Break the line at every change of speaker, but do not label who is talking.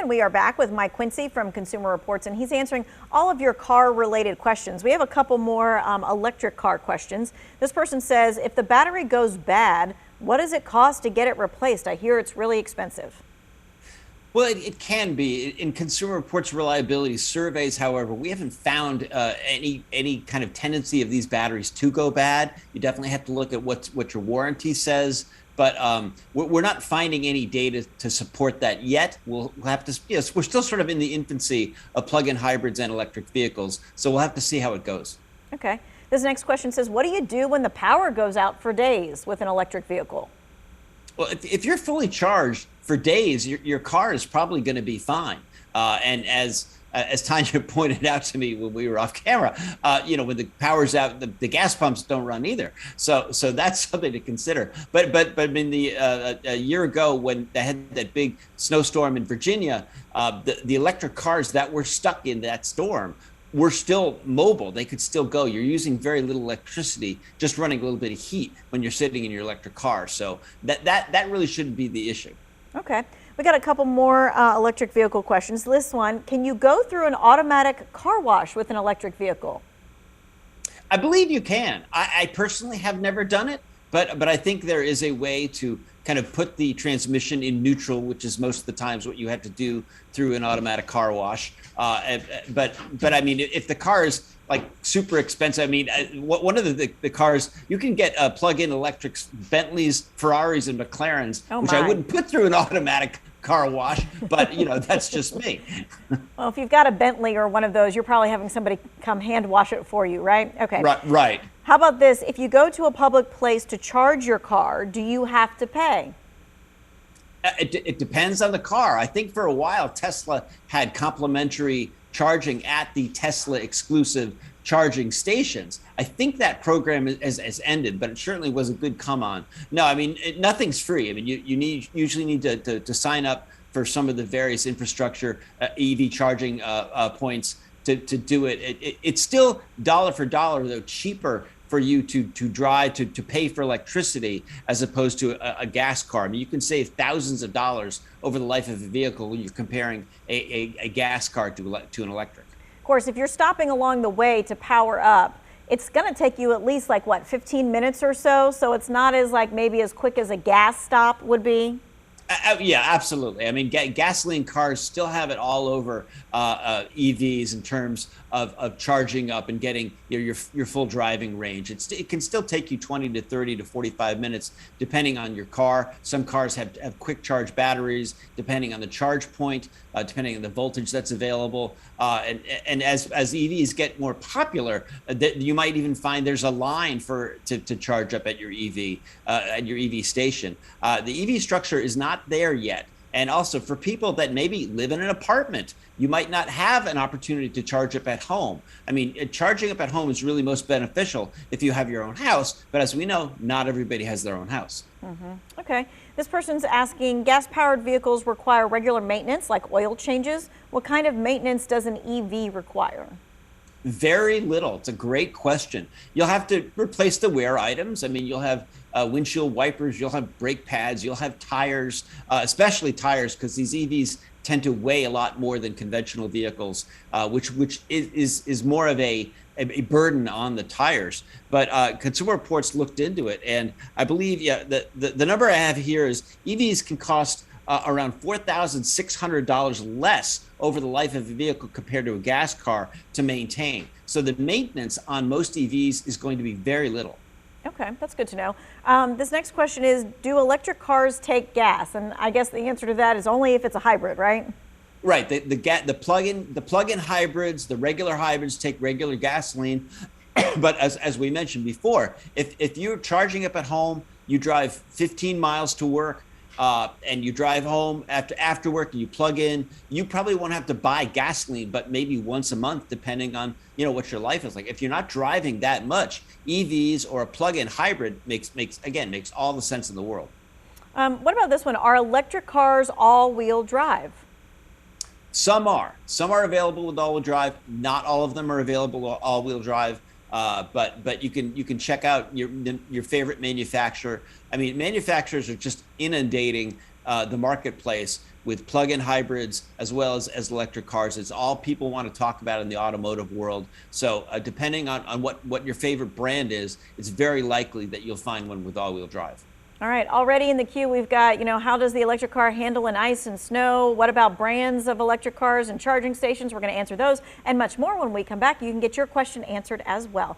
And we are back with Mike Quincy from Consumer Reports, and he's answering all of your car-related questions. We have a couple more electric car questions. This person says, if the battery goes bad, what does it cost to get it replaced? I hear it's really expensive.
Well, it can be. In Consumer Reports reliability surveys, however, we haven't found any kind of tendency of these batteries to go bad. You definitely have to look at what your warranty says. But we're not finding any data to support that yet. We'll have to, yes, we're still sort of in the infancy of plug-in hybrids and electric vehicles. So we'll have to see how it goes.
Okay. This next question says, what do you do when the power goes out for days with an electric vehicle?
Well, if you're fully charged for days, your car is probably going to be fine. And as Tanya pointed out to me when we were off camera, when the power's out, the gas pumps don't run either. So that's something to consider. But I mean, a year ago when they had that big snowstorm in Virginia, the electric cars that were stuck in that storm were still mobile. They could still go. You're using very little electricity, just running a little bit of heat when you're sitting in your electric car. So that really shouldn't be the issue.
Okay. We got a couple more electric vehicle questions. This one, can you go through an automatic car wash with an electric vehicle?
I believe you can. I personally have never done it, but I think there is a way to kind of put the transmission in neutral, which is most of the times what you have to do through an automatic car wash. But I mean, if the car is like super expensive, I mean, one of the cars, you can get plug-in electrics, Bentleys, Ferraris, and McLarens, which I wouldn't put through an automatic car wash, but that's just me.
Well, if you've got a Bentley or one of those, you're probably having somebody come hand wash it for you, right? Okay.
Right.
How about this? If you go to a public place to charge your car, do you have to pay?
It depends on the car. I think for a while, Tesla had complimentary charging at the Tesla exclusive charging stations. I think that program has ended, but it certainly was a good come on. No, I mean, nothing's free. I mean, you usually need to sign up for some of the various infrastructure EV charging points to do it. It's still dollar for dollar, though, cheaper for you to drive, to pay for electricity as opposed to a gas car. I mean, you can save thousands of dollars over the life of a vehicle when you're comparing a gas car to an electric.
Of course, if you're stopping along the way to power up, it's going to take you at least 15 minutes or so. So it's not as maybe as quick as a gas stop would be.
Yeah, absolutely. I mean, gasoline cars still have it all over EVs in terms of charging up and getting your full driving range. It can still take you 20 to 30 to 45 minutes, depending on your car. Some cars have quick charge batteries, depending on the charge point, depending on the voltage that's available. And as EVs get more popular, you might even find there's a line to charge up at your EV station. The EV structure is not there yet. And also for people that maybe live in an apartment, you might not have an opportunity to charge up at home. I mean, charging up at home is really most beneficial if you have your own house. But as we know, not everybody has their own house.
Mm-hmm. Okay. This person's asking, gas-powered vehicles require regular maintenance like oil changes. What kind of maintenance does an EV require?
Very little. It's a great question. You'll have to replace the wear items. I mean, you'll have windshield wipers, you'll have brake pads, you'll have tires, especially tires, because these EVs tend to weigh a lot more than conventional vehicles, which is more of a burden on the tires. But Consumer Reports looked into it, and I believe, the number I have here is EVs can cost around $4,600 less over the life of a vehicle compared to a gas car to maintain. So the maintenance on most EVs is going to be very little.
Okay, that's good to know. This next question is, do electric cars take gas? And I guess the answer to that is only if it's a hybrid, right?
Right. The plug-in hybrids, the regular hybrids take regular gasoline. But as we mentioned before, if you're charging up at home, you drive 15 miles to work, and you drive home after work and you plug in, you probably won't have to buy gasoline, but maybe once a month, depending on what your life is like. If you're not driving that much, EVs or a plug-in hybrid makes all the sense in the world.
What about this one? Are electric cars all-wheel drive?
Some are available with all-wheel drive. Not all of them are available with all-wheel drive. But you can check out your favorite manufacturer. I mean, manufacturers are just inundating the marketplace with plug-in hybrids as well as electric cars. It's all people want to talk about in the automotive world. So depending on what your favorite brand is, it's very likely that you'll find one with all-wheel drive.
All right, already in the queue, we've got, how does the electric car handle in ice and snow? What about brands of electric cars and charging stations? We're going to answer those and much more when we come back. You can get your question answered as well.